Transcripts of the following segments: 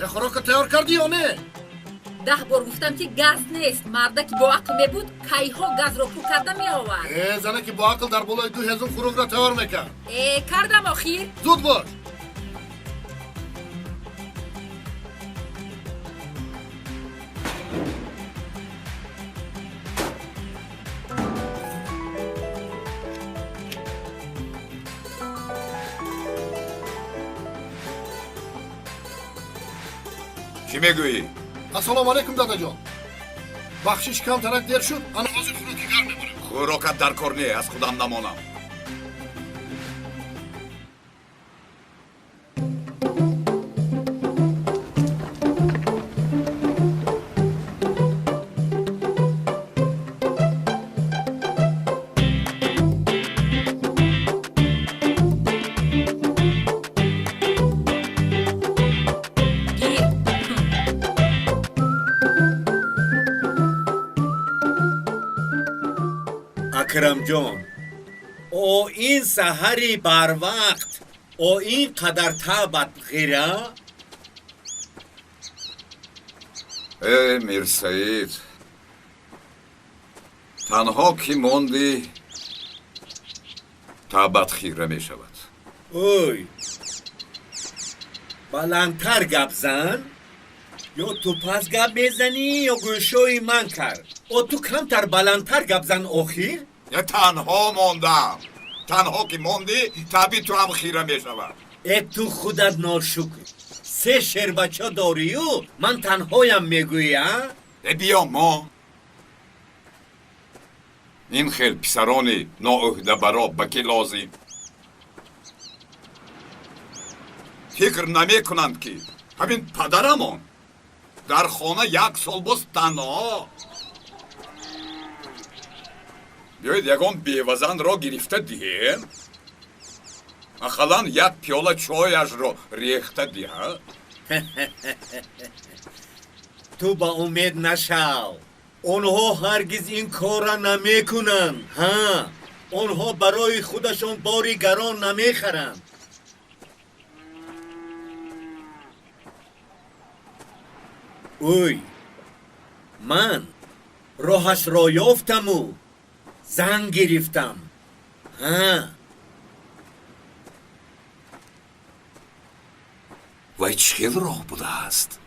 خوراک تیار کردی یا نه؟ 10 بار گفتم که گاز نیست. مرده که با عقل میبود کایها گاز رو پر کرده می آورد. زنه که با عقل در بالای 2000 خوراک را تیار میکرد. کردم آخیر. زود باش. چی میگویی؟ السلام علیکم دادا جان. بخشش کم ترک دیر شد. انا حاضر خوراکی گر میبرم. خوراکت در کار نیست، از خودم نمانم. اکرم جان، او این سحری بر وقت او این قدر تعبت غیره؟ ای میر سعید، تنها که موندی تعبت خیره می شود. اوی بلندتر گپ زن، یا تو پس گپ میزنی یا گوشوی من کرد. او تو کمتر بلندتر گپ زن آخیر. یا تنها موندم، تنها که موندی طبیعی تو هم خیره می شود. ای تو خودت ناشکر، 3 شیر بچه داری و من تنهایم میگویی ها؟ بیا ما این خیل پسرانی ناعهده برا بکی لازم فکر نمی کنند که همین پدرمون در خانه 1 سال باز تنها. بیایید یکان بیوزن را گرفته دیم، اخلان 1 پیاله چایش را ریخته دیه. تو با امید نشو، اونها هرگز این کارا نمیکنن. ها، اونها برای خودشون باری گران نمیخرن. اوی من راهش را یافتم و زن گرفتم. ها و چه راه بوده است؟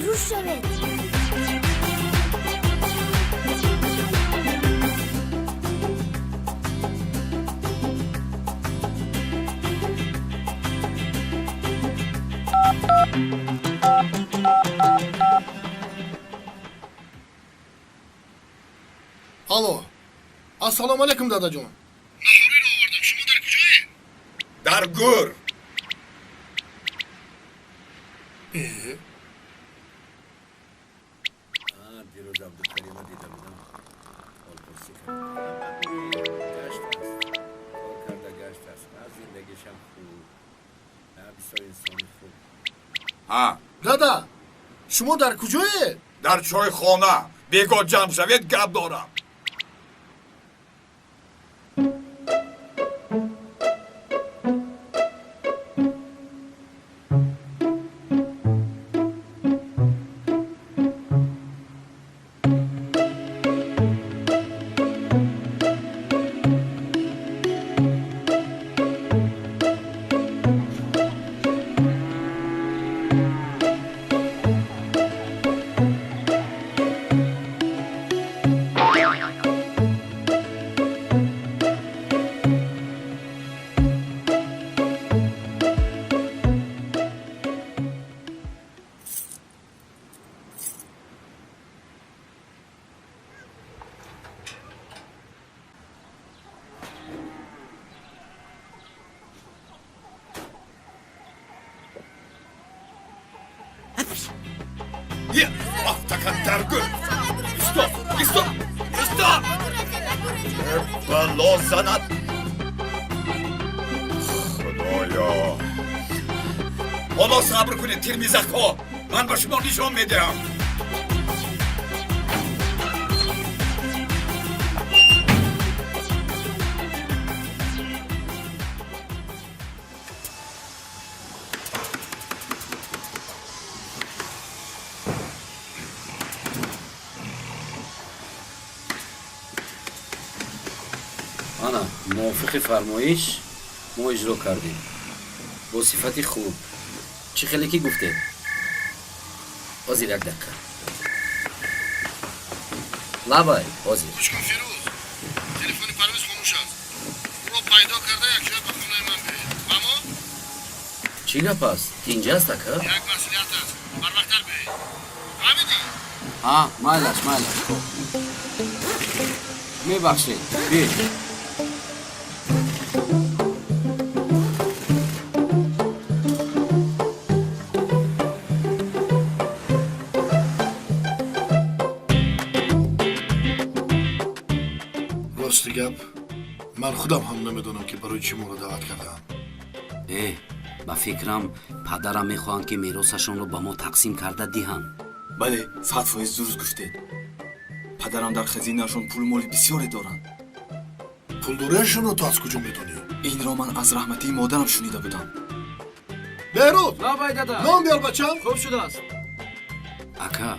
روش شود. الو. السلام علیکم دادا جان. نهاری را آوردم. شما در کجایی؟ در گور. دیروز عبدالکریمه دیده بودم، آلپرسی کرد. گشت است، کار کرده گشت است. از زندگیشم خوب، بسیار انسان خوب. ها دادا شما در کجایی؟ در چای خانه. بیگاه جمع شوید گپ دارم. بلا زند خدایا حالا صبر کنید تیرمیزک ها من به شما نشان میدم آنا موافق فرمایش ما اجرا کردیم با صفت خوب چه خیلی که گفته آزیر یک دقیقه لبای آزیر اشکال فیروز تلفن پرویز خاموش است او را پیدا کرده یک شب به خانه من بیایید اما چی گپ است اینجا است که یک مسئولیت است بر وقتر بیایید فهمیدی ها مایلش خب میبخشید بی راستی گپ من خودم هم نمیدونم که برای چی ما رو دعوت کردم با فکرم پدرم میخواهند که میراثشون رو با ما تقسیم کرده دیهن بله 100% درست گفتید پدرم در خزینه‌شون پول مالی بسیاری دارند پول دارهشون رو تو از کجا میدونی این را من از رحمتی مادرم شنیده بودم بهروز لبای دادا نام بیار بچم خوب شده است اکا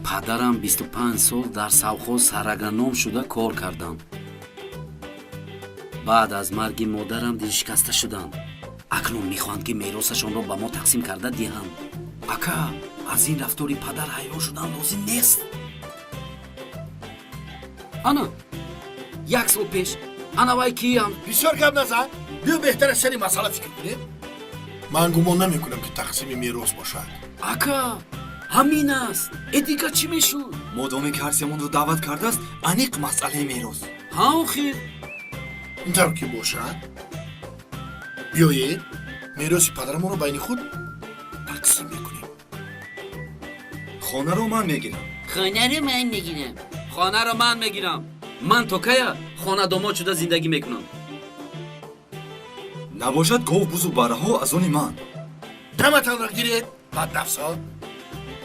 پدرم 25 سال در совхоз سرگرنام شده کار کردن بعد از مرگ مادرم دل شکسته شدند اکنون میخواهند که میراثشون رو با ما تقسیم کرده دیهند اکا از این رفتاری پدر حیران شدن لازم نیست انا یک سال پیش انا وای کیم بسیار گپ نزن بیا بهتر سری مسئله فکر کنیم من گمان نمیکنم که تقسیم میراث باشد اکا همین است ادیگه چی میشود مادامی که هرسیمون رو دعوت کرده است انیق مسئله میراث ها خیر اینطور که باشد بیایید میراث پدرمون رو بین خود تقسیم میکنیم خانه رو من میگیرم خانه رو من میگیرم من تو کیا خانه داماد شده زندگی میکنم نباشد گاو بوزو بره ها از آن من همتان را گیرید بعد نفسا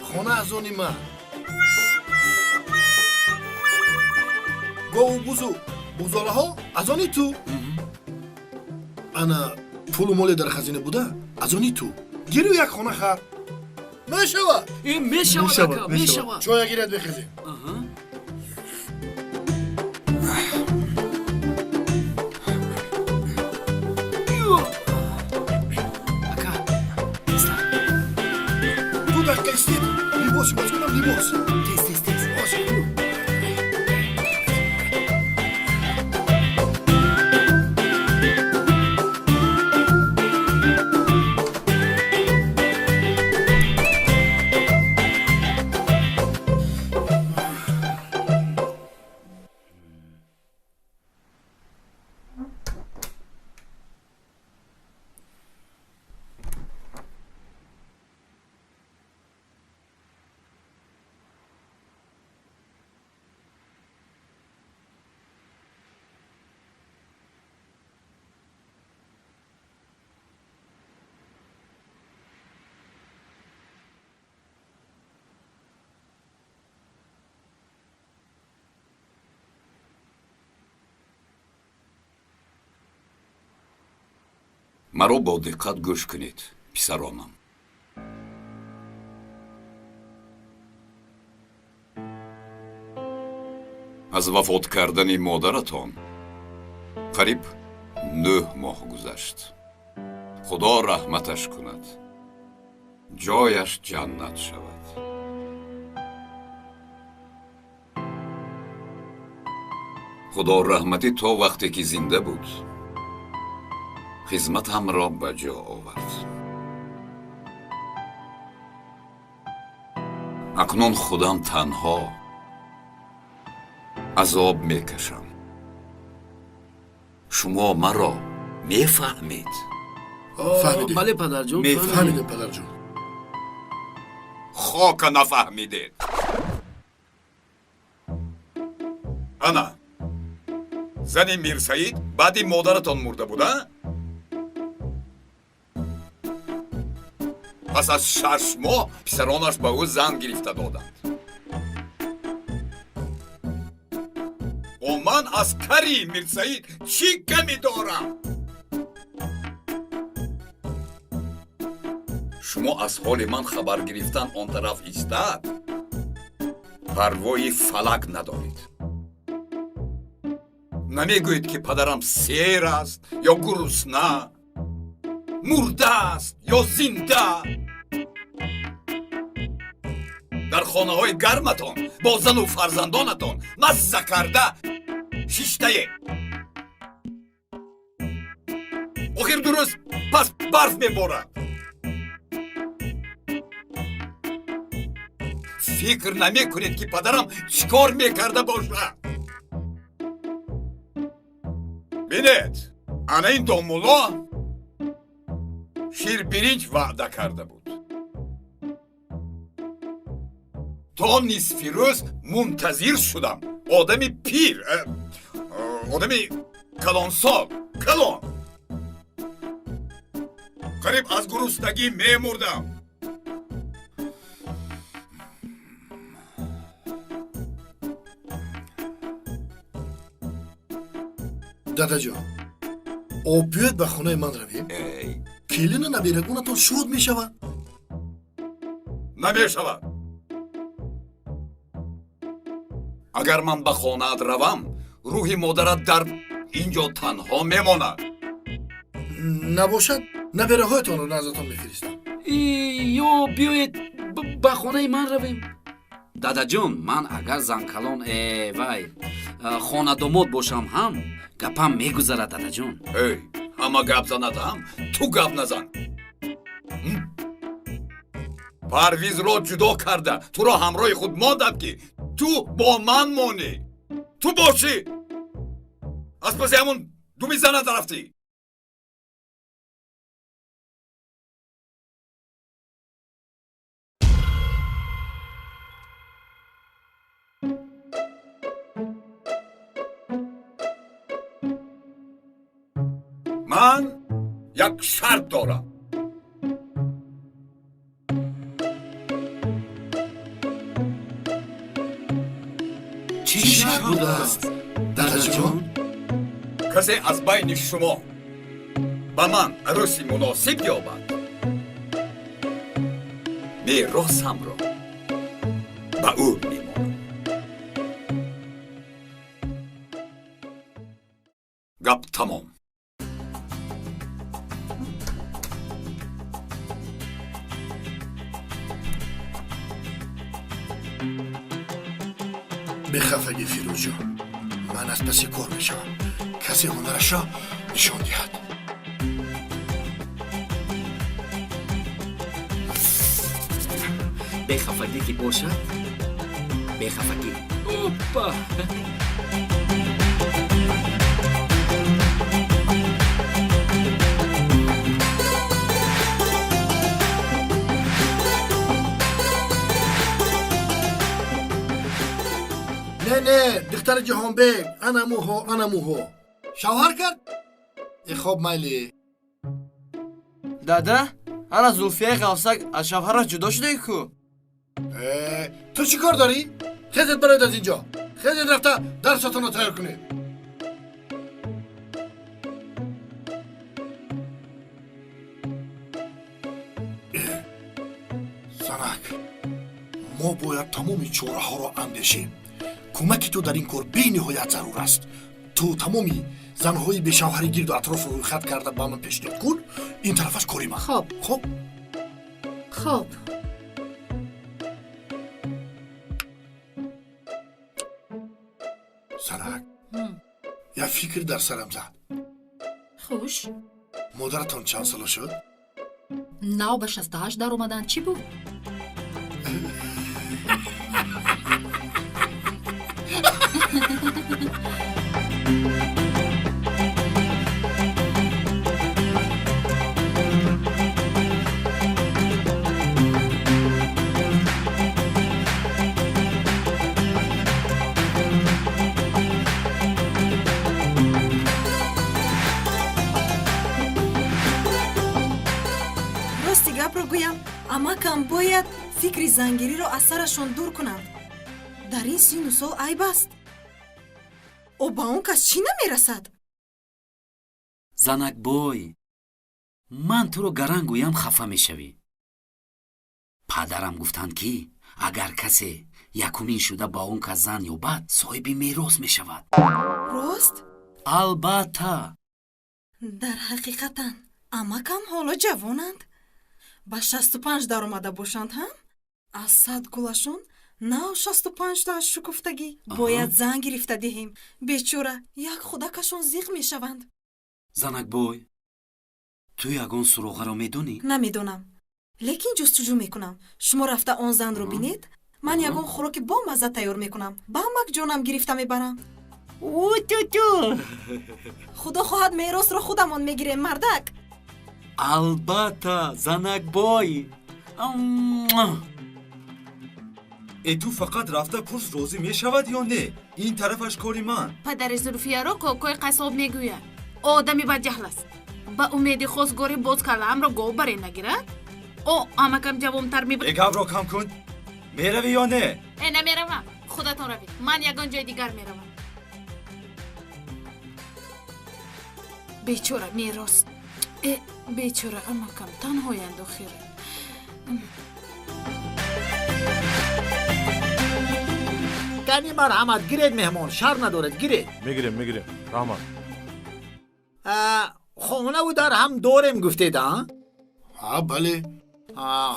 خانه از آن من گاو بوزو بوزاله ها از آنی تو انا پول و مالی در خزینه بوده از آنی تو گیرو یک خانه خر میشود این میشود اکا میشود چویا گیرید بخزیم دو دقیقه استید لیباس باز کنم لیباس مرا با دقت گوش کنید پسرانم از وفات کردن مادرتان قریب 9 ماه گذشت خدا رحمتش کند جایش جنت شود خدا رحمتی تا وقتی که زنده بود خدمتم را به جا آورد اکنون خودم تنها عذاب میکشم شما مرا میفهمید فهمیدیم بله پدر جون فهمیدیم پدر جون خاک نفهمیدید انا зани Мирсаид баъди модаратон мурда буд, а? пас аз 6 моҳ писаронаш ба ӯ зан гирифта доданд. ман аз кари Мирсаид чӣ камӣ дорам? шумо аз ҳоли ман хабар гирифтан он тараф истад парвои фалак надоред. намегӯед ки падарам сер аст ё гурусна, мурдааст ё зинда. дар хонаҳои гарматон бо зану фарзандонатон мазза карда шиштае. охир дуруст пас барф меборад. фикр намекунед ки падарам чӣ кор мекарда бошад? бинед, ана ин домуло ширбиринҷ ваъда карда буд. то нисфи рӯз мунтазир шудам. одами пир, одами калонсол, калон. қариб аз гуруснагӣ мемурдам. дадаҷон, об биёед ба хонаи ман равем. келина набирагунатон шод мешавад. намешавад. агар ман ба хонаат равам, рӯҳи модарат дар инҷо танҳо мемонад. набошад набераҳоятонро наздатон мефиристам. ё биёед ба хонаи ман равем. дадаҷон, ман агар занкалон вай хонадомот бошам ҳам гапам мегузарад. дадаҷон, эй, ҳама гап занадам, ту гап назан. парвизро ҷудо карда туро ҳамроҳи худ мондам ки ту бо ман монӣ. ту бошӣ аз паси ҳамун думи занат рафтӣ. ман як шарт дорам. чӣ шарт будааст, дадаҷон? касе аз байни шумо ба ман арӯси муносиб ёбад, меросамро ба ӯ мемонам. гап тамом. бехафагӣ фирӯзҷон, ман аз паси кор мешавам. касе ҳунарашро нишон диҳад. бехафагӣ ки бошад, бехафагӣ. опа не духтари ҷаҳонбек, анамуҳо шавҳар кард. хоб майли. дада, ана зулфияи ғавсак аз шавҳараш ҷудо шудаи ку? ту чӣ кор дорӣ? хезед бароед аз инҷо. хезед рафта дарсатонро тайёр кунед. санак, мо бояд тамоми чораҳоро андешем. кӯмаки ту дар ин кор бениҳоят зарур аст. ту тамоми занҳои бешавҳари гирду атрофро рӯйхат карда ба ман пешниҳод кун. ин тарафаш кори ман. хоб санак, як фикр дар сарам зад. хуш, модаратон чанд сола шуд? нав ба 68 дар омадан чӣ буд? мегӯям амакам бояд фикри зангириро аз сарашон дур кунанд. дар ин сину сол айб аст. о ба он кас чӣ намерасад? занакбой, ман туро гаранг гӯям хафа мешавӣ. падарам гуфтанд ки агар касе якумин шуда ба он кас зан ёбад, соҳиби мерос мешавад. рост? албатта. дар ҳақиқатан амакам ҳоло ҷавонанд. ба 65 даромада бошанд ҳам? аз 100 гулашон нав 65-тааш шукуфтагӣ бояд зан гирифта диҳем. бечора як худакашон зиқ мешаванд. занакбой, ту ягон суроғаро медонӣ? намедонам, лекин ҷустуҷӯ мекунам. шумо рафта он занро бинед, ман ягон хӯроки бомазза тайёр мекунам. ба макҷонам гирифта мебарам. худо хоҳад меросро худамон мегирем, мардак. албатта, занакбой. ту фақат рафта пурс розӣ мешавад ё не? ин тарафаш кори ман. падари зулфияро кокои қасоб мегӯяд одами баҷаҳл аст. ба умеди хосгори боз калаамро гов баре нагирад. о амакам ҷавонтар мебud. гапро кам кун. меравӣ ё не? намеравам. худатон равед. ман ягон ҷои дигар меравам. бечора мерос. бечора амакам танҳоянд охир. یعنی مرحمت گیرید مهمان شر ندارد گیرید میگیریم رحمت خونه و در هم داریم گفتید ها؟ بله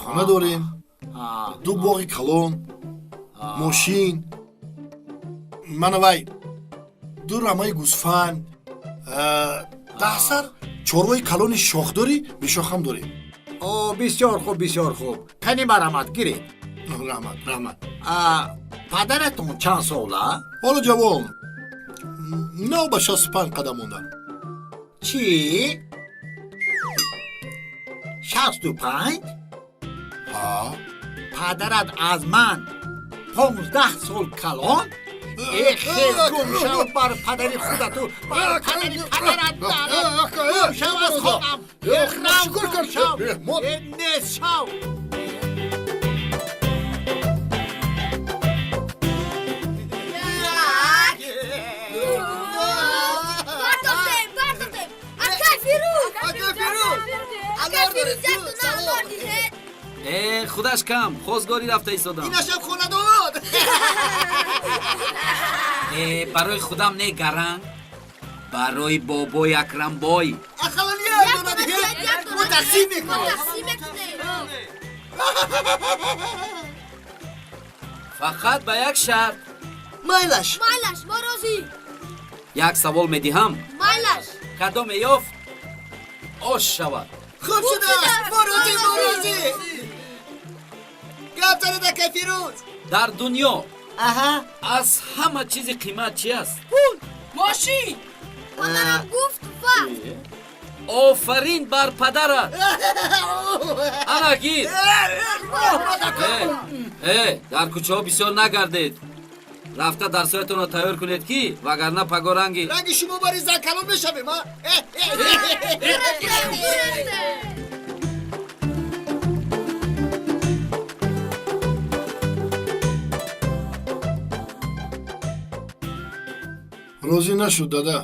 خونه داریم 2 باغ کلان ماشین منوی 2 رمای گوسفند 10 سر چوروی کلان شاخداری به شاخم داریم. بسیار خوب کنی مرحمت گیرید. رحمت پدرتون چند ساله؟ حالا جوان 9 به 65 قدم موندن. چی؟ 65؟ پدرت از من 15 سال کلان؟ خیز گم شو بر پدری خودتو، بر پدری پدرت گم شو از خودم. گم شو نیست شو. худаш кам хосгорӣ рафта истодам. инашам хона дод. барои худам не гаранг, барои бобои акрамбой. тақсим мекунем. фақат ба як шарт. майлаш мо розӣ. як савол медиҳам. майлаш кадом меёфт ош шавад. خوب شداست мо розӣ гап занида кайфирӯз. дар дунё аз ҳама чизи қимат чи аст? пул мошин. модарам гуфт вақт. офарин бар падарат. ана гир. дар кӯчаҳо бисёр нагардед. рафта дарсоятонро тайёр кунед ки вагарна пагоранги ранги шумо бари зан калон мешавем. розӣ нашуд дада.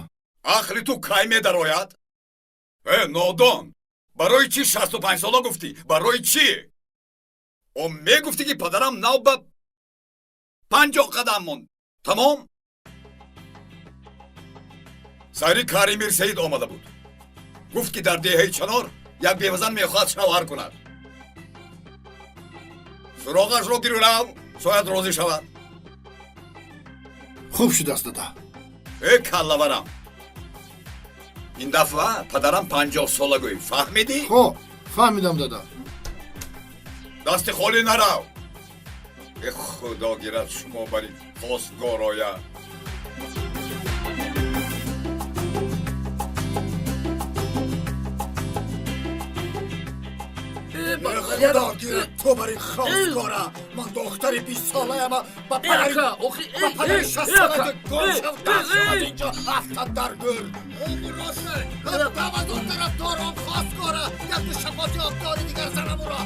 ахли ту кай медарояд? нодон, барои чӣ 65 сола гуфтӣ? барои чӣ? о мегуфтӣ ки падарам нав ба 50 қадам монд. тамом. сайри кари мирсаид омада буд. гуфт ки дар деҳаи чанор як бевазан мехоҳад шавҳар кунад. суроғашро гирӯрав, шояд розӣ шавад. хуб шудааст дада. каллаварам, ин дафъа падарам 50 солагӯй, фаҳмидӣ? фаҳмидам дада. дасти холӣ нарав. худо гирад шумо бари хосгор ояд. خدا گیرد تو برای خواستگاره. من دختری 20 ساله اما با پدری 60 ساله گم شد دست شد اینجا افتاد در گل. راسته دوازون طرف دارم خواستگاره. یک دو شفاتی آبداری دیگر زنم او را.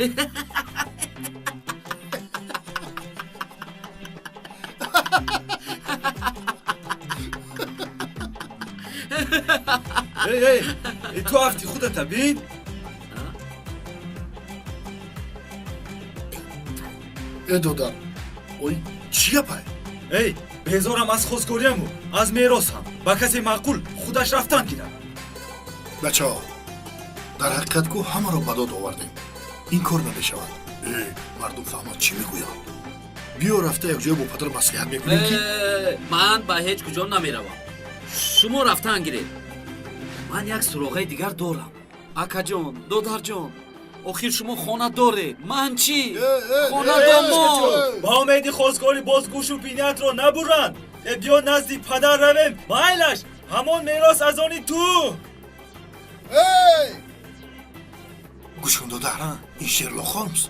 ای تو هفتی خودت بین دادم اوی چیه پای؟ ای بهزارم از خسگوریم و از میراث هم با کسی معقول خودش رفتن گیرم بچه ها در حقیقت کو همه را بداد آوردیم این کار نمیشود مردم فهمد چی میگویم بیا رفته یک جای با پدر مصلحت میکنیم که من با هیچ کجا نمیروم شما رفتن گیرید من یک سراغه دیگر دارم اکا جان دودر جان آخر شما خانه داره من چی؟ خانه دارم با امیدی خسگوری باز گوش و بینیت رو نبورن بیا نزدیک پدر رویم مایلش همون میراث از آنی تو گوش کن دادر این شرلوک هولمز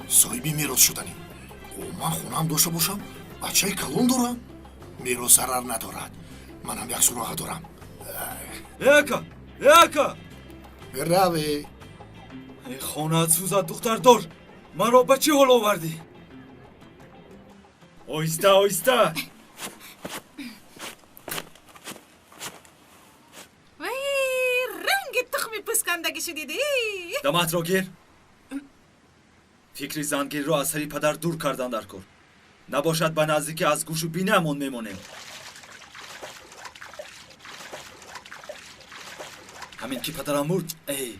صاحبی میراث شدنی من خونم داشته باشم بچه کلون دارم میراث ضرر ندارد من هم یک سراغه دارم اکا روی ای خانه‌ات سوزد دختر دار من را به چی حال آوردی؟ آیسته وای رنگ تخمی پسکندگی شدیدی دمت را گیر فکری زنگیر را از سری پدر دور کردن در کار نباشد به نزدیکی از گوش و بینه همون میمانیم همین که پدرم مرد ای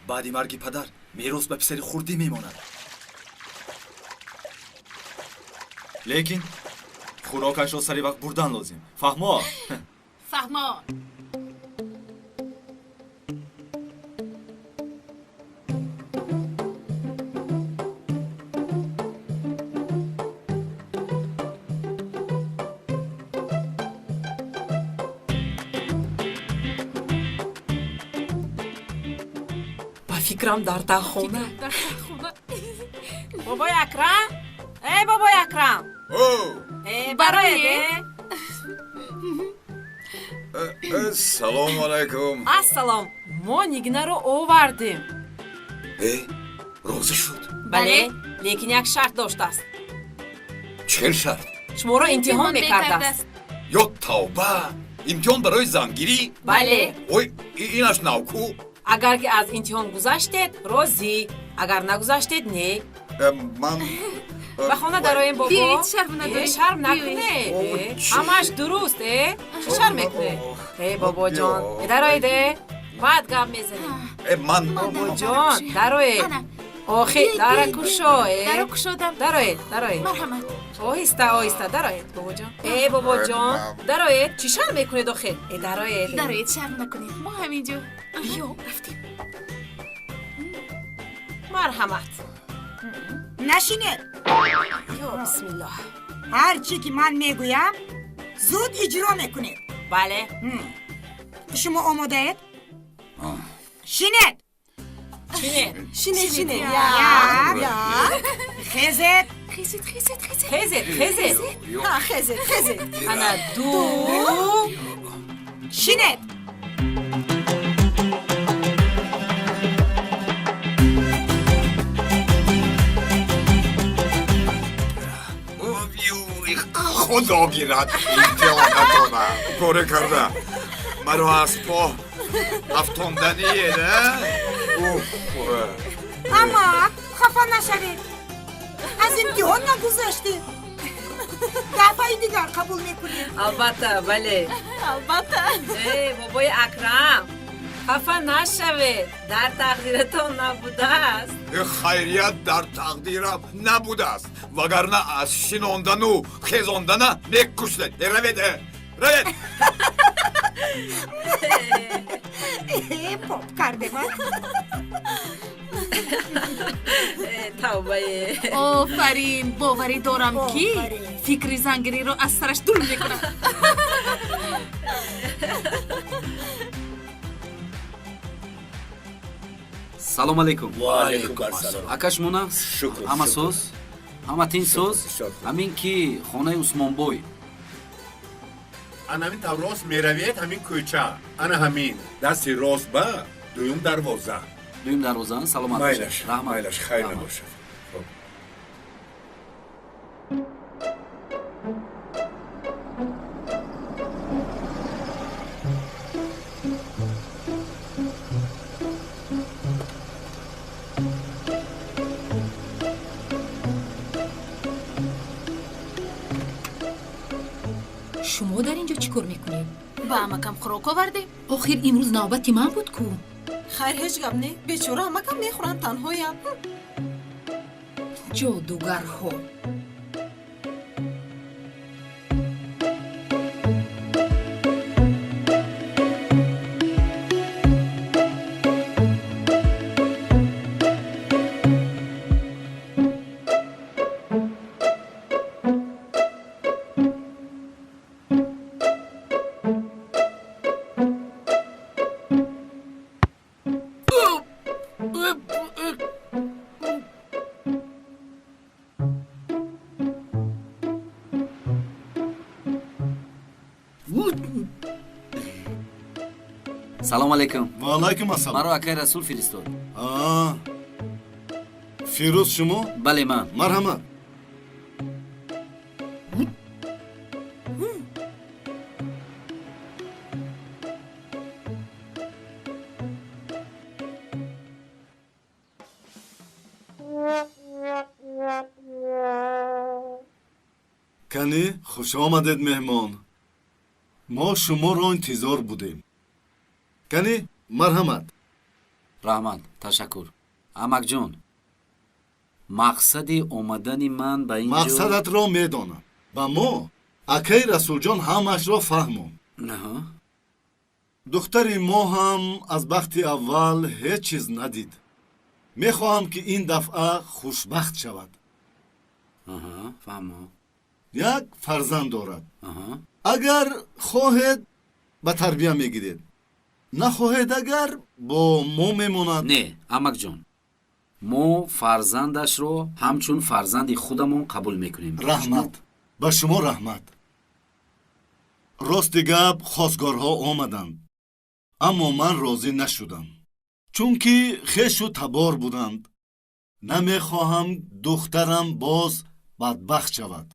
بعدی مرگی پدر میراث به پسری خوردی میماند لیکن خوراکش را سری وقت بردن لازم فهما فهما فکرم در تا خونه بابای اکرم ای بابای اکرم برای سلام علیکم السلام ما نیگنه رو آوردیم روزی شد بله لیکن یک شرط داشته است چه شرط؟ شما رو امتحان میکرده است یا توبه امتحان برای زنگیری؟ بله اوی اینش نوکو اگر که از امتحان گذشتید راضی اگر نگذشتید نه من به خانه درایم بابا بیایید شرم ندارید شرم نکنه همش درست شرم میکنه بابا جان درایده بعد گپ میزنیم من بابا جان درایید آخی داره کشودم درایید مرحمت آهسته درایید بابا جان بابا جان درایید چی شرم میکنه داخل درایید شرم نکنید ما همینجا بیا رفتیم مرحمت نشینید یا بسم الله هر چی که من میگویم زود اجرا میکنید بله شما آماده اید؟ شینید شینید خیزید خیزید انا دو شینید خدا گیرد امتحان نکنه کاره کرده مرا از پا افتاندنیه نه اما خفا نشوید از امتحان نگذاشتید دفعه دیگر قبول میکنید البته بله البته بابای اکرم خفا نشوید در تقدیرتان نبوده است خیریت در تقدیرم نبوده است وگرنه از شیناندن و خیزاندن نکشتید روید پاپ کرده من توبه آفرین باوری دارم که فکر زنگیری رو از سرش دور میکنم سلام علیکم و علیکم السلام акаш мона شکر ҳама соз ҳама тин соз شکر. ҳамин ки хонаи усмонбой ана ҳамин тав рост меравед ҳамин кӯча ана ҳамин дасти рост ба дуюм дарвоза дуюм дарвозан саломат бошед. майлаш Раҳмат. майлаш хайр Раҳмат. мебошад. Хуб. шумо дар инҷо чӣ кор мекунед? ба амакам хӯрок овардем. охир имрӯз навбати ман буд ку. хайр ҳеҷ гап не бечора амакам мехӯранд танҳоям. ҷодугарҳо. салом алейкум. ваалайкум ассалом. маро акай расул фиристод. фирӯз шумо? бале ман. марҳамат. кани хушомадед меҳмон. мо шуморо интизор будем. кани марҳамат. раҳмат, ташаккур. амакҷон, мақсади омадани ман ба ин ҷо... мақсадатро медонам. ва мо акаи расулҷон ҳамашро фаҳмон. Аҳа. духтари мо ҳам аз бахти аввал ҳеҷ чиз надид. мехоҳам ки ин дафъа хушбахт шавад. Аҳа, фаҳмо. як фарзанд дорад. Аҳа. агар хоҳед ба тарбия мегиред, нахоҳед агар бо мо мемонад. не амакҷон, мо фарзандашро ҳамчун фарзанди худамон қабул мекунем. раҳмат. ба шумо раҳмат. рости гап хосгорҳо омаданд, аммо ман розӣ нашудам, чунки хешу табор буданд. намехоҳам духтарам боз бадбахт шавад.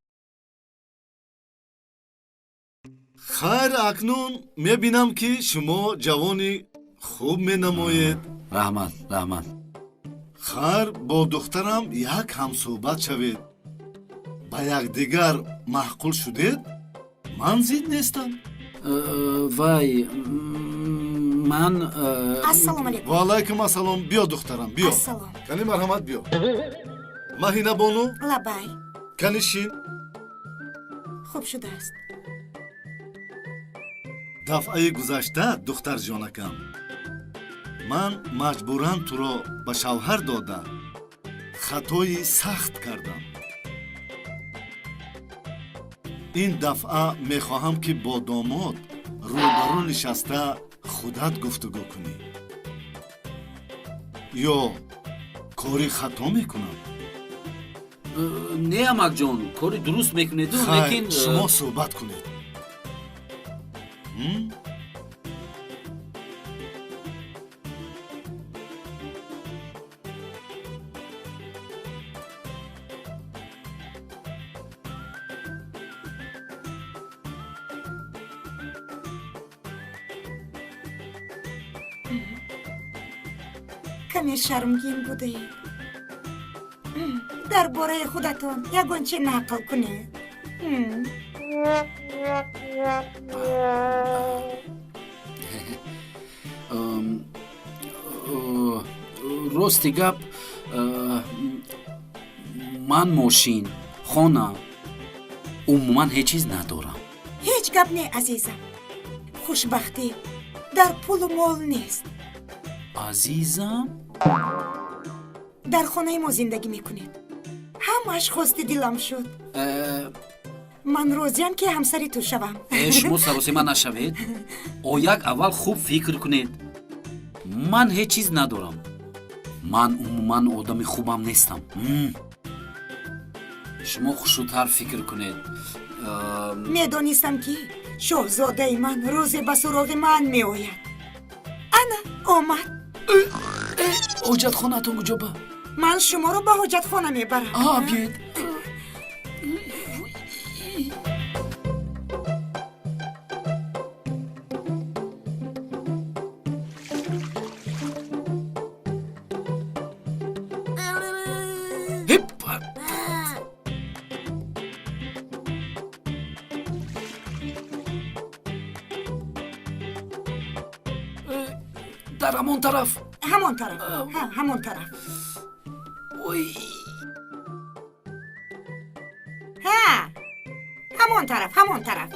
хайр, акнун мебинам ки шумо ҷавони хуб менамоед. раҳмат, раҳмат. хайр, бо духтарам як ҳамсӯҳбат шавед. ба якдигар маҳқул шудед? ман зид нестам. вай ман ассалому алейкум. ваалайкум ассалом. биё духтарам, биё. Ассалом. кани марҳамат, биё. маҳинабону, лабай. кани шин. хуб шудааст. дафъаи гузашта духтарҷонакам, ман маҷбуран туро ба шавҳар дода хатои сахт кардам. ин дафъа мехоҳам ки бо домод рӯбарӯ нишаста худат гуфтугӯ кунӣ. ё кори хато мекунам? не амакҷон, кори дуруст мекунеду, хайр, лекин шумо суҳбат кунед. каме шармгин будед. дар бораи худатон ягонче нақл кунед. рости гап ман мошин, хона умуман ҳеҷ чиз надорам. ҳеҷ гап не азизам. хушбахтӣ дар пулу мол нест. азизам, дар хонаи мо зиндагӣ мекунед. ҳамааш хости дилам шуд. ман розиям ки ҳамсари ту шавам. шумо саросима нашавед. ояк аввал хуб фикр кунед. ман ҳеҷ чиз надорам. ман умуман одами хубам нестам. шумо хушудтар фикр кунед. медонистам ки шоҳзодаи ман рӯзе ба суроғи ман меояд. ана омад. ҳоҷатхонатон куҷо ба? من شما رو به حاجت خانه میبرم. بیاید. در همون طرف. همون طرف. همون طرف. اوی. ها. همون طرف. همون طرف.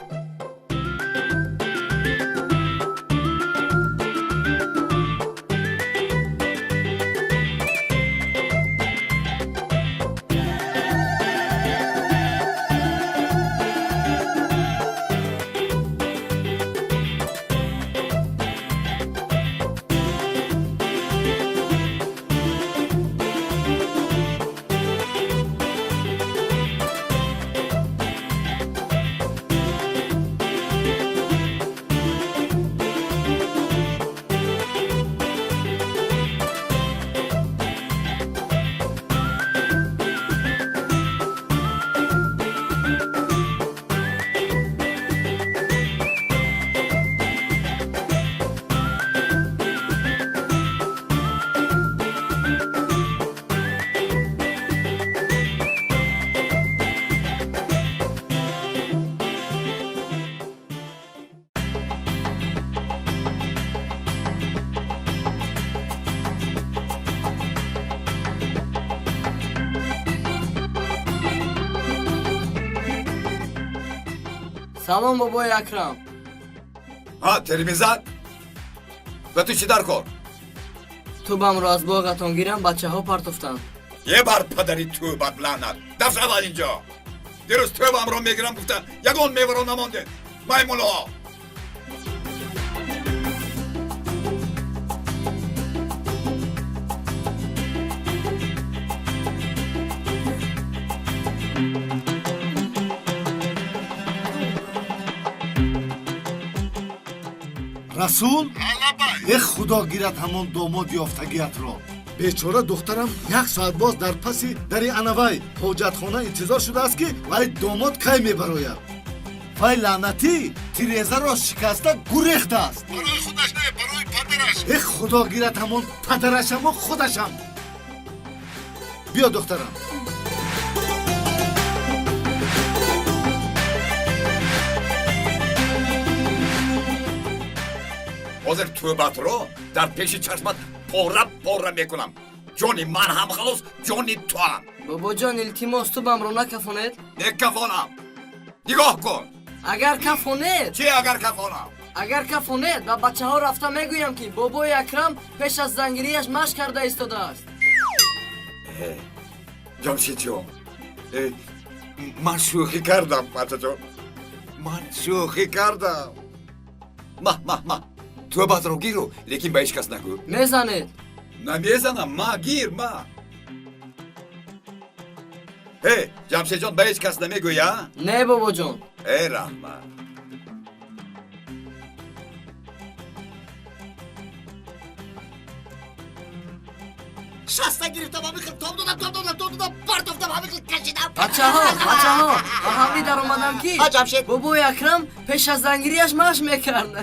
салом бобои акрам. теремизад ва ту чӣ дар кор? тӯбамро аз боғатон гирам бачаҳо партофтанд. е бар падари тӯбат лаънат. дафт аввал инҷо. дирӯз тӯбамро мегирам гуфта ягон меваро намонде. маймунҳо. расул эх худо гирад ҳамон домоди ёфтагиятро. бечора духтарам 1 соат боз дар паси дари анавай ҳоҷатхона интизор шудааст ки вай домод кай мебарояд. вай лаънатӣ тирезаро шикаста гурехтааст. барои худаш не, барои падараш. эх худо гирад ҳамон падарашаму худашам. биё духтарам. ҳозир тӯбатро дар пеши чашмат пора мекунам. ҷони ман ҳам халос, ҷони ту ҳам. бобоҷон илтимос тӯбамро накафонед. Некафонам. нигоҳ кун. агар кафонед. чӣ агар кафонам? агар кафонед ба бачаҳо рафта мегӯям ки бобои акрам пеш аз зангирияш машқ карда истодааст. ҷамшидҷон, ман шӯхӣ кардам бачаҷон. ман шӯхӣ кардам. маҳ тӯбатро гиру, лекин ба ҳеҷ кас нагӯ. мезанед. намезанам. гир ма. ҷамшидҷон ба ҳеҷ кас намегӯя? не бобоҷон. раҳмат. шаста гирифтам, ҳамихел том додам, партофтам, ҳамихел кашидам. бачаҳо ба ҳамӣ даромадам ки бобои акрам пеш аз зангирияш машқ мекард.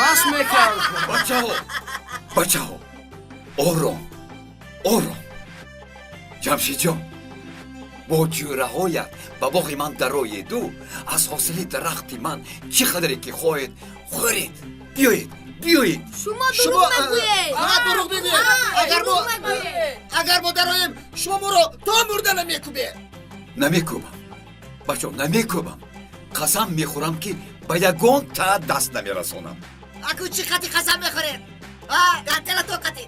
машқ мекард. бачаҳо ором. ҷамшидҷон, бо ҷӯраҳоят ба боғи ман дароеду, аз ҳосили дарахти ман чӣ қадаре ки хоҳед хӯред. биёед. шумо дурӯғ мегӯед. дурӯғ мегӯед. агар мо дароем шумо моро то мурда намекӯбед. намекӯбам бачаҳо, намекӯбам. қасам мехӯрам ки ба ягон та даст намерасонам. аку чӣ қати қасам мехӯред? гантела то қати.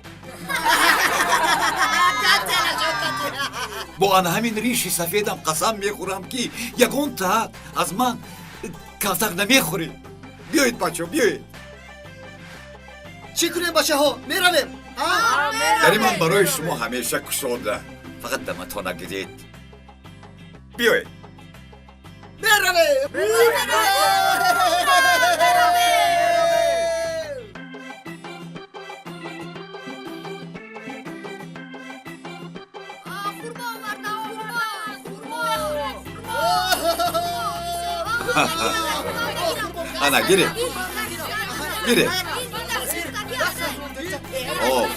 бо ан ҳамин риши сафедам қасам мехӯрам ки ягон та аз ман калтак намехӯред. биёед бачаҳо, биёед. чӣ кунем бачаҳо? меравем. дари ман барои шумо ҳамеша кушода. фақат дамато нагиред. биёед. меравем. Ana girin. Girin. Oh.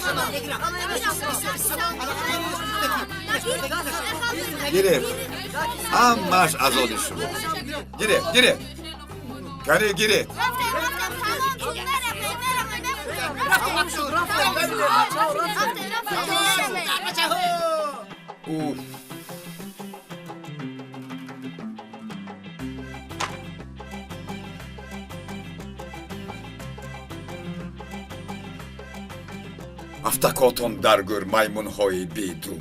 Girin. Hammash azodi shuma. Girin. Kani girin. Uf. Aftakotun dargur maymun hoyi bidu.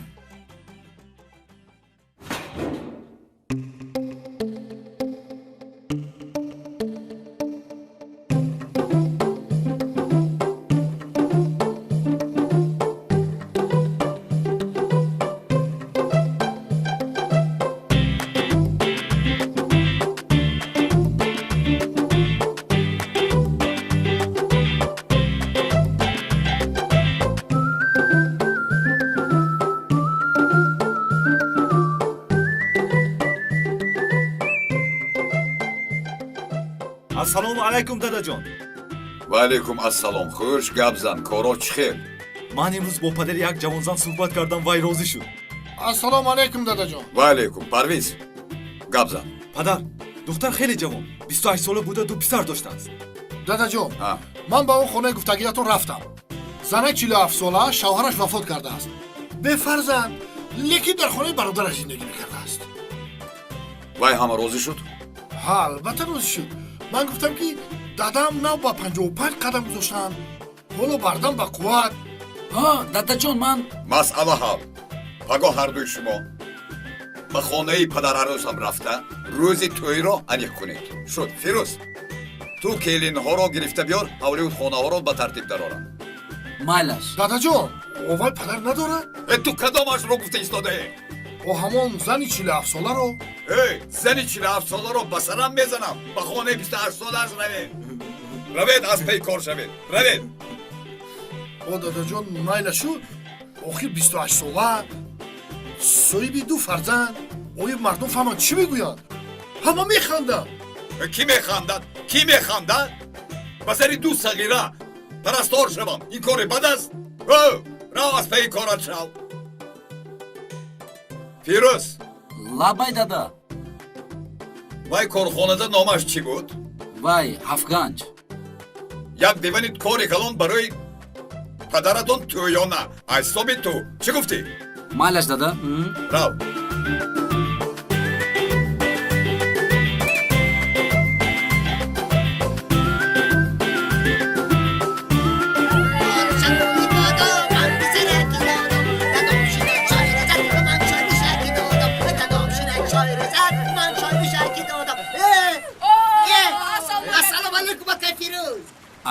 ассалому алайкум дадаҷон. Ва алайкум ассалом. Хуш гапзан, коро чӣ хел? Ман имрӯз бо падари як ҷавонзан суҳбат кардам, вай розӣ шуд. ассалому алайкум дадаҷон. Ва алайкум. Парвиз, гапзан. Падар, духтар хеле ҷавон, 28 сола буда ду писар доштааст. дадаҷон, ман ба он хонаи гуфтагиятон рафтам. Зана 47 сола шавҳараш вафот кардааст. Бефарзанд, лекин дар хонаи бародараш зиндагӣ мекардааст. Вай ҳама розӣ шуд? ҳа, албатта розӣ шуд. Ман гуфтам ки дадам нав ба 55 қадам гузоштанд. Ҳоло бардам ба қувват. дадаҷон, ман масъала ҳал. Пагоҳ ҳардуи шумо ба хонаи падар арӯсам рафта рӯзи тӯйро аниқ кунед. Шуд. Фирӯз, ту келинҳоро гирифта биёр, ҳавлиуд хонаҳоро ба тартиб дарорам. майлаш. дадаҷон, овай падар надорад? Ту кадомашро гуфта истодаӣ? о ҳамон зани 47 соларо? зани 47 соларо ба сарам мезанам. Ба хонаи 28 солааш равед. Равед, аз пей кор шавед. Равед. о дадаҷон, майла шуд. охир 28 сола соҳиби ду фарзанд. оё мардум фаҳманд чӣ мегӯянд? ҳама механданд. Кӣ механдад? ба сари ду сағира парастор шавам. Ин кори бад аст? рав аз пеи корат шав. Фирӯз. лабай дада. Вай корхонада номаш чӣ буд? вай ҳафтганҷ. як дивани кори калон барои падаратон тӯёна. аз ҳисоби ту чӣ гуфтӣ? майлаш дада. рав.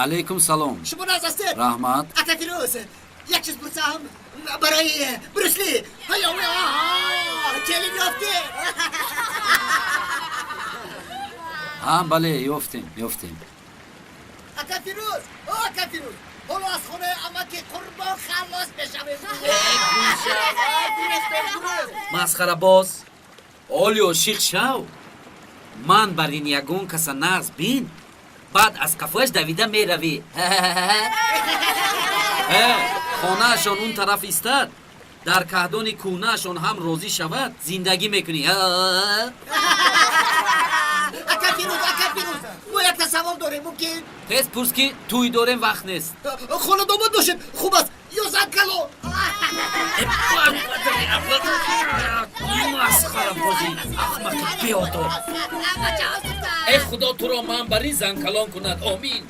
алайкум салом. شما ناز هستید؟ раҳмат. اکا فیروز یک چیز پرسم برای بروسلی کلیم یافتی؟ бале, ёфтем. اکا فیروز حالا از خونه اما که قربان خلاص بشویم. масхарабоз. олё шиқ шав. ман бар ин ягон каса нағз бин. баъд аз кафояш давида меравӣ. хонаашон он тараф истад. дар каҳдони кӯнаашон ҳам розӣ шавад, зиндагӣ мекунӣ. اکا فیروز ما یک تصور داریم ممکن؟ тез пурс ки тӯй дорем вақт нест. خانه داماد باشید خوب است یا زن کلو؟ масхарабозӣ ахмақи беодоб. ای خدا تو را من بر این زن کلان کند. آمین.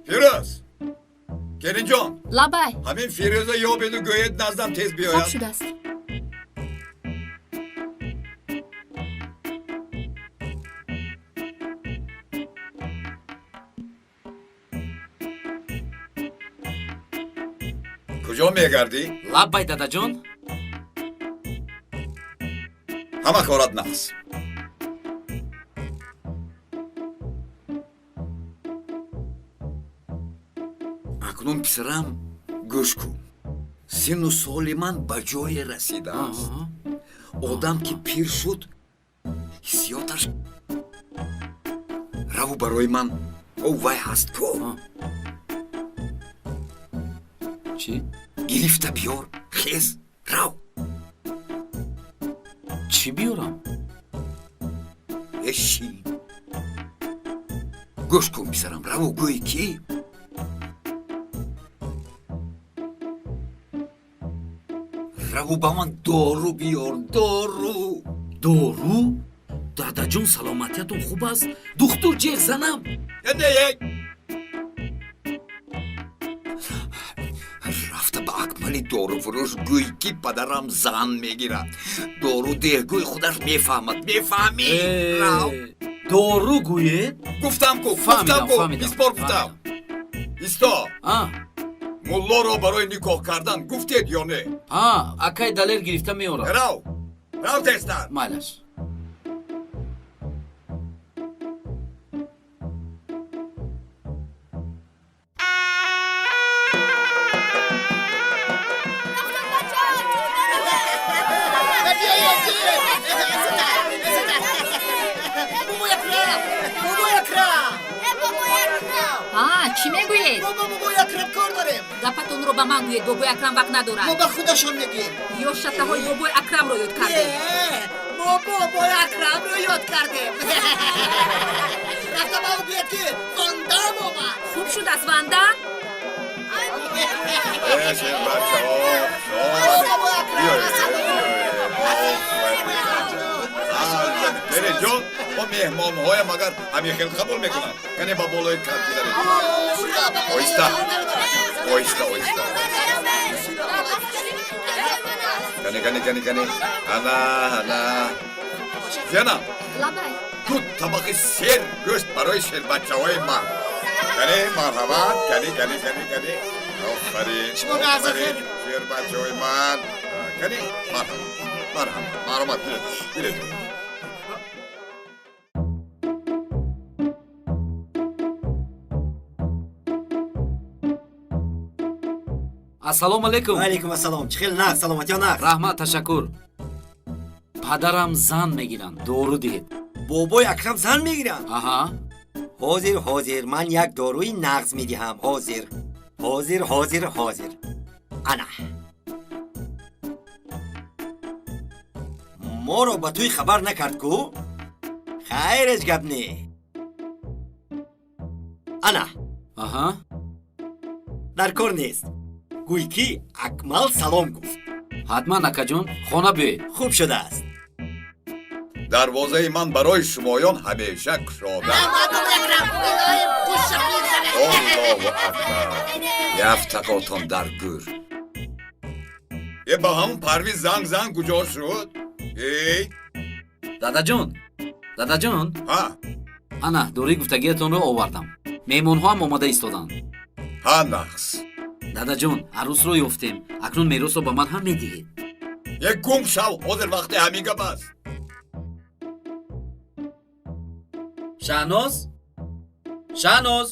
فیروز گرین جان لابای همین فیروزه یا بدو گوید نزدم تیز بیاید. خوب شده است. کجا میگردی؟ لبای دادا جان. همه کارت نقص. акнун писарам гӯш кун. Сину соли ман ба ҷое расидааст. Одам ки пир шуд, ҳиссиёташ раву барои ман о вай ҳаст ку. чӣ? Гирифта биёр, хез, рав. чӣ биёрам? эши. гӯш кун писарам, раву гӯй ки раву ба ман дору биёр, дору. дору? дадаҷон, саломатиятон хуб аст? духтур ҷеғ занам. рафта ба акмали дорувурӯш гӯй ки падарам зан мегирад. дору деҳгӯй худаш мефаҳмад. мефаҳмӣ? дору гӯед? гуфтам ку, гуфтам ку, бисбор гуфтам. исто. муллоро барои никоҳ кардан гуфтед ё не? акай далел гирифта меорам. рав, рав тезтар. майлаш. چی میگویید؟ بابای اکرم کار داریم. گپتون رو به من گویید. بابای اکرم وقت ندارد. ما به خودشان میگیم. یا شته های بابای اکرم رو یاد کردیم. ما بابای اکرم رو یاد کردیم. رفته باید بیاد که واندام آمد. خوب شد از واندام؟ بشین بچه ها. جان با مهمان های مگر همین خیلی قبول میکنن. کنی با بالای کت بیدارید. اویستا اویستا اویستا کنی انا جانا تو طبق سیر گوشت برای شیر بچه های من. کنی مرحبا کنی آفرین شما نازه خیر شیر بچه های من. کنی مرحبا بیرید ассалому алайкум. алайкум ассалом. чӣ хел нақ саломат ё нақ? раҳмат, ташаккур. падарам зан мегиранд, дору диҳед. бобои акрам зан мегиранд? аҳа. ҳозир ман як доруи нағз медиҳам. ҳозир ана моро ба туй хабар накард ку? хайр ҳеҷ гап не. ана аҳа. дар кор нест. гӯй ки акмал салом гуфт. ҳатман акаҷон, хона биёед. хуб шудааст. дарвозаи ман барои шумоён ҳамеша кушода. Аллоҳу акбар. яфтақотон дар гӯр. е ба ҳамун парви занг куҷо шуд? дадаҷон. ҳа. ана дории гуфтагиятонро овардам. меҳмонҳоам омода истоданд. ҳа нақс. дадаҷон, арӯсро ёфтем. акнун меросро ба ман ҳам медиҳед. як гум шав, ҳозир вақти ҳамин гап аст. шаҳноз шаҳноз.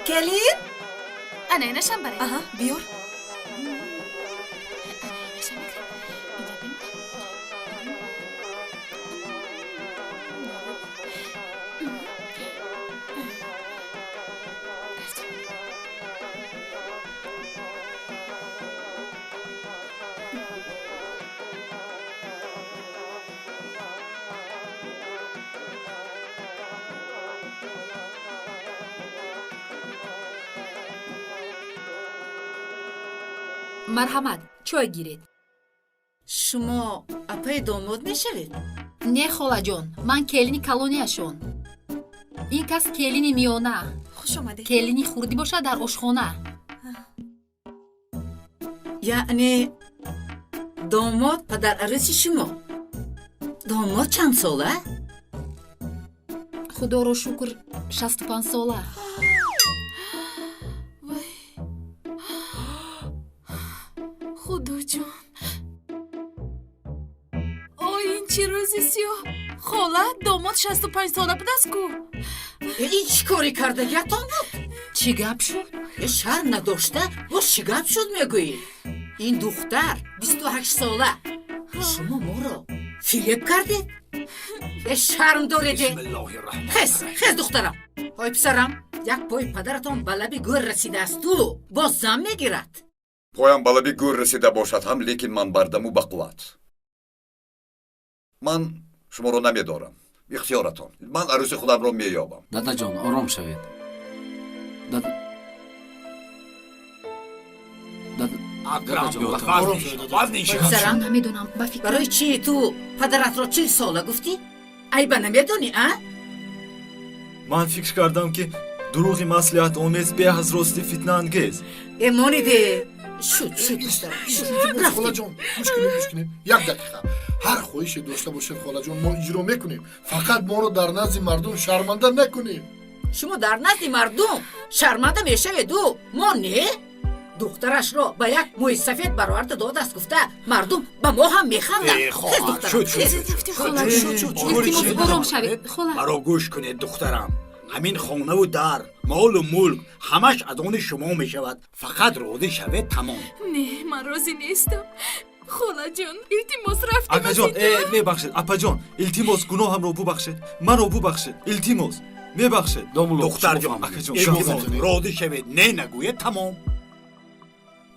Kelin? Ana inasham baray. Aha, biyor. марҳамат чой гиред. шумо апаи домод мешавед? Не холаҷон, ман келини колонияшон. ин кас келини миёна. хуш омадед. келини хурдӣ бошад дар ошхона. яъне домод падараруси шумо. домод чанд сола? худоро шукр 65 сола. худоҷон, ой ин чӣ рӯзи сиёҳ. хола домод 65 сола будааст ку. ин чӣ кори кардагиатон буд? чӣ гап шуд? шарм надошта боз чӣ гап шуд мегӯӣ? ин духтар 28 сола. шумо моро филеп кардед? шарм дореде? хез духтарам. ой писарам, як пои падаратон ба лаби гӯр расидаасту боз зам мегирад. поям ба лаби гӯр расида бошад ҳам, лекин ман бардаму ба қувват. ман шуморо намедорам. ихтиёратон. ман арӯси худамро меёбам. дадаҷон ором шавед. писарам намедонам ба фикр барои чӣ ту падаратро 40 сола гуфтӣ? айба намедонӣ а? ман фикр кардам ки дурӯғи маслиҳатомез беҳаз рости фитнаангез. эмониде шуд خالاجون گوش کنید یک دقیقه هر خواهشی داشته باشید خالاجون ما اجرا میکنیم فقط ما رو در نزد مردم شرمنده نکنیم شما در نزد مردم شرمنده میشوید و ما نه دخترش را به یک موی سفید برآورده داده است گفته مردم به ما هم میخندند مرا گوش کنید دخترم همین خانه و در مال و ملک همش از آن شما می شود فقط راضی شوید تمام نه من راضی نیستم خاله جان التماس رفتیم ака ҷон мебахшед апа ҷон илтимос гуноҳамро бубахшед маро бубахшед илтимос мебахшед دختر جان التماس راضی شوید نه نگوید تمام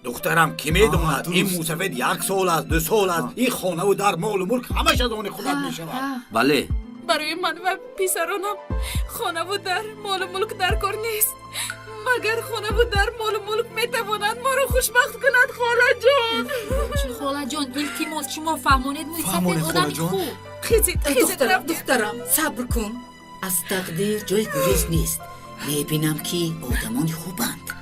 دخترم کی میداند این موسفید 1 سال است 2 سال است این خانه و در مال و ملک همش از آن خودت می شود بله برای من و پسرانم خانه و در مال و ملک در کار نیست مگر خانه و در مال و ملک میتواند ما رو خوشبخت کند خاله جان خاله جان التماس شما فهمونید موسفید آدمی خوب خیزید دخترم صبر کن از تقدیر جای گریز نیست میبینم که آدمان خوبند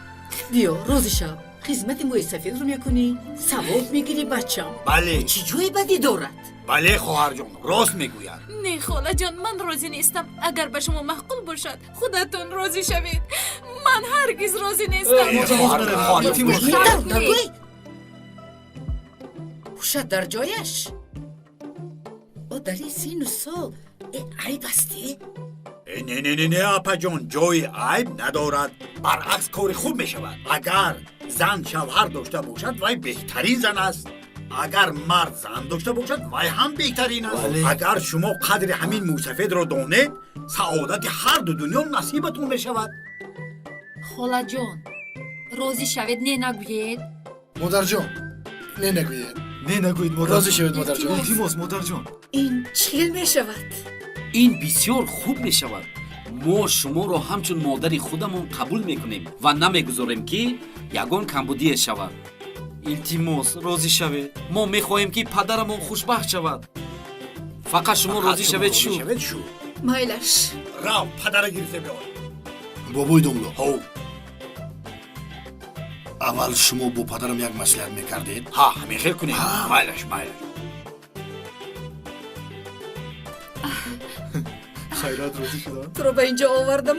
بیا روز شب خدمت موی سفید رو میکنی ثواب میگیری بچم بله چی جوی بدی دارد بله خواهر جان راست میگوید نه خاله جان من راضی نیستم اگر به شما معقول باشد خودتون راضی شوید من هرگز راضی نیستم گوشت در جایش او در این سین و سال عیب استی؟ نه اپا جان جای عیب ندارد برعکس کار خوب می شود اگر زن شوهر داشته باشد وای بهترین زن است اگر مرد زن داشته باشد وای هم بهترین است اگر شما قدر همین موسفید را دانید سعادت هر دو دنیا نصیبتون می شود خاله جان راضی شوید نه نگوید مادر جان نه نگوید نه نگوید مادر راضی شوید مادر جان التماس مادر جان این چیل می شود این بسیار خوب می شود ما شما را همچون مادری خودمون قبول میکنیم و نمیگذاریم که یگان کمبودی شود التماس راضی شوید ما میخواهیم که پدرمون خوشبخت شود فقط شما راضی شوید شو مایلش راو پدر گرفته بیار بابوی دوملو اول شما با پدرم یک مصلحت میکردید ها همین خیر کنید مایلش خیرات راضی شدم تو رو به اینجا آوردم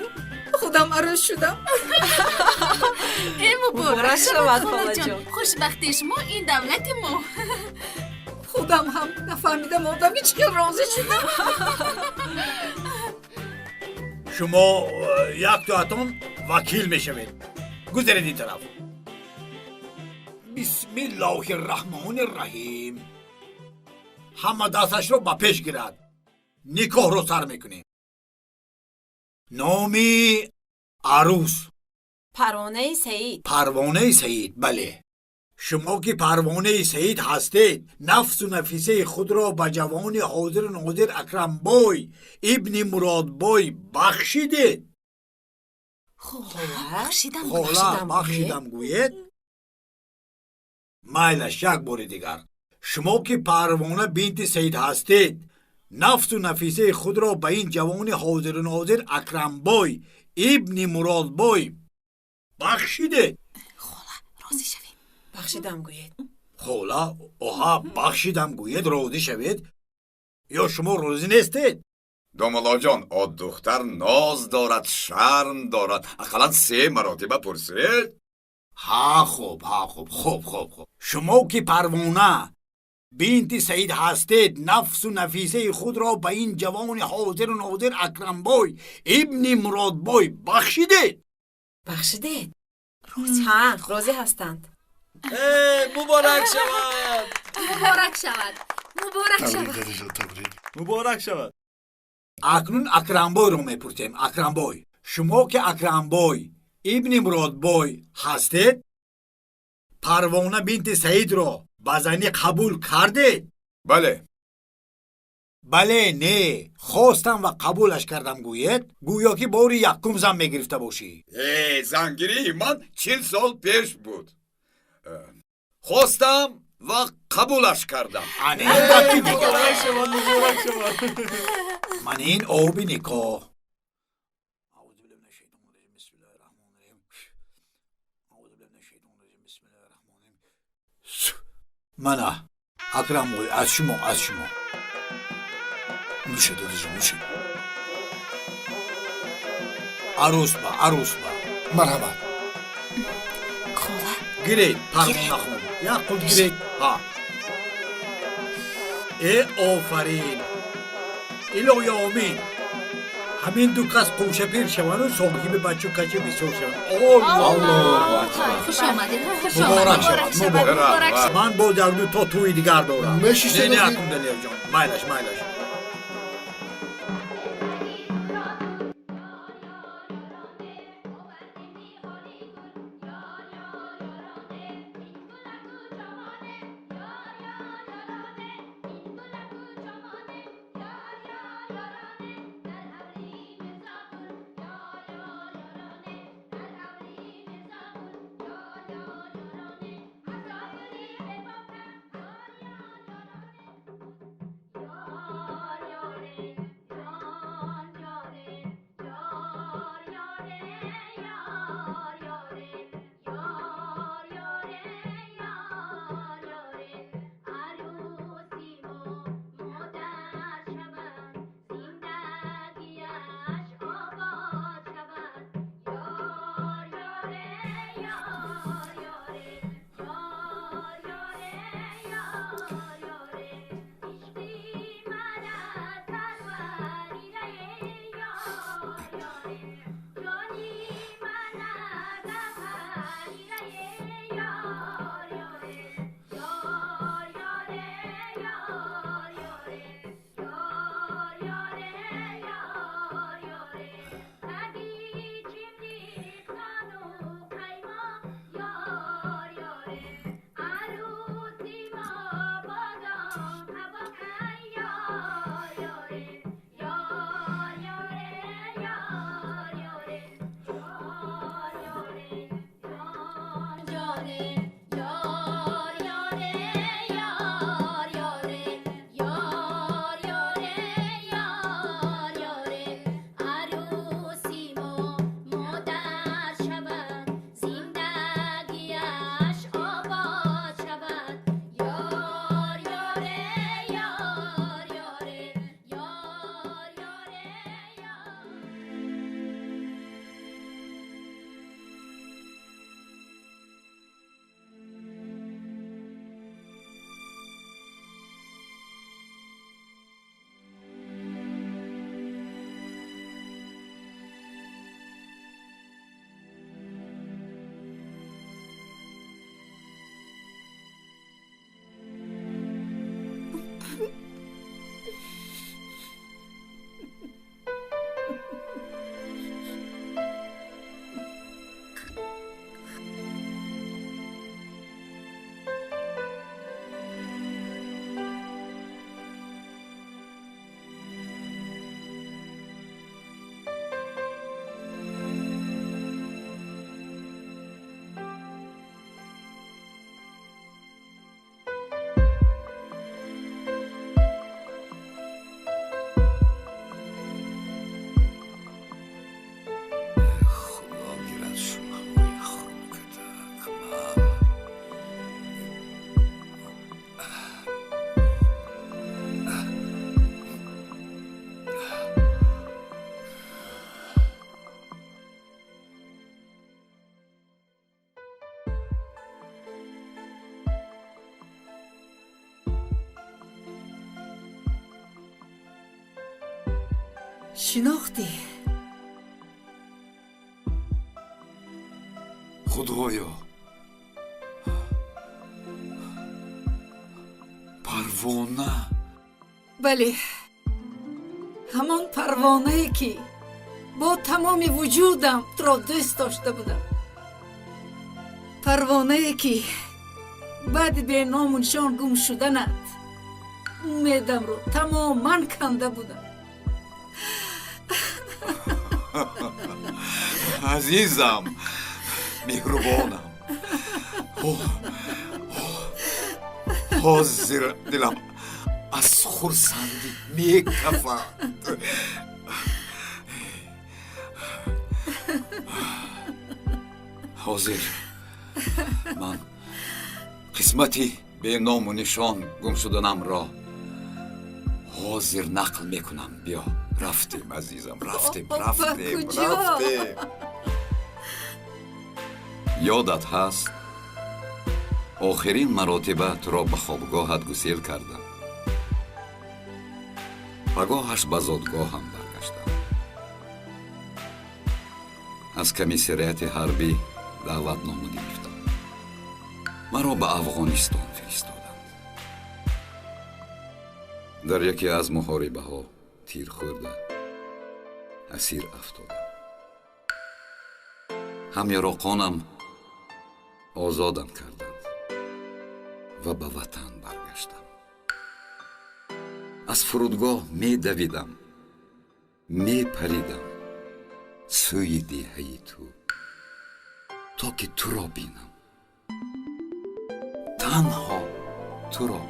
خودم عروس شدم مبارک شود خاله جان خوشبختی شما این دولت ما خودم هم نفهمیدم آدم هیچ که راضی شدم شما یک دواتون وکیل میشوید گذارید این طرف بسم الله الرحمن الرحیم همه دستش رو با پیش گیرد نکاح رو سر میکنیم نامی عروس پروانه سعید بله شما که پروانه سعید هستید نفس و نفیسه خود را به جوان حاضر و ناظر اکرم بای ابن مراد بای بخشیدید خب بخشیدم بخشیدم گوید майлаш як бори дигар шумо ки парвона бинти саид ҳастед нафсу нафисаи худро ба ин ҷавони ҳозиру нозир акрамбой ибни муродбой бахшидед. розӣ шавед. бахшидам гӯед. хола оҳа бахшидам гӯед розӣ шавед ё шумо розӣ нестед? домолоҷон о духтар ноз дорад шарм дорад ақаллан 3 маротиба пурсед. хуб шумо ки парвона бинти саид ҳастед нафсу нафисаи худро ба ин ҷавони ҳозиру нозир акрамбой ибни муродбой бахшидед. бахшидед? ҳа розӣ ҳастанд. муборак шавад. муборак шавад. муборак шавад. муборак шавад. акнун акрамбойро мепурсем. акрамбой шумо ки акрамбой ибни муродбой ҳастед парвона бинти саидро ба занӣ қабул кардед? бале. бале не хостам ва қабулаш кардам гӯед гӯё ки бори якум зан мегирифта бошӣ. зангирии ман 40 сол пеш буд. хостам ва қабулаш кардам. ман ин оби никоҳ мана акрамбой аз шумо нӯша додажон нӯша. арӯс ба марҳабат. хола гиред парвонахон як қул гиред. ҳа офарин илоҳи омин. ҳамин ду кас қӯшапир шавану соҳиби бачу качи бисёр шаванд. хуш омадед. муборак шавад. ман бо ҷавду то тӯи дигар дорам. мешишед якум далиёҷон майлаш. шинохти خدایا پروانه бале ҳамон парвонае ки бо тамоми вуҷудам туро дӯст дошта будам парвонае ки баъди беному нишон гум шуданат умедамро тамоман канда будам азизам меҳрубонам ҳозир дилам аз хурсандӣ мекафад ҳозир ман қисмати беному нишон гумшуданамро ҳозир нақл мекунам биё рафтем азизам рафтем ёдат ҳаст охирин маротиба туро ба хобгоҳат гусел кардам пагоҳаш ба зодгоҳам баргаштам аз комиссарияти ҳарбӣ даъватнома гирифтам маро ба афғонистон фиристоданд дар яке аз муҳорибаҳо тир хӯрда асир афтодам ҳамёроқонам озодам карданд ва ба ватан баргаштам аз фурудгоҳ медавидам мепаридам сӯи деҳаи ту то ки туро бинам танҳо туро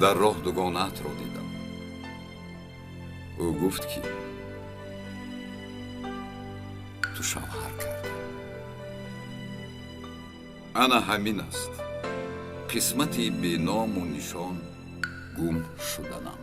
дар роҳ дугонаатро дидам ӯ гуфт ки ту шавҳар кардӣ ана ҳамин аст қисмати беному нишон гум шуданам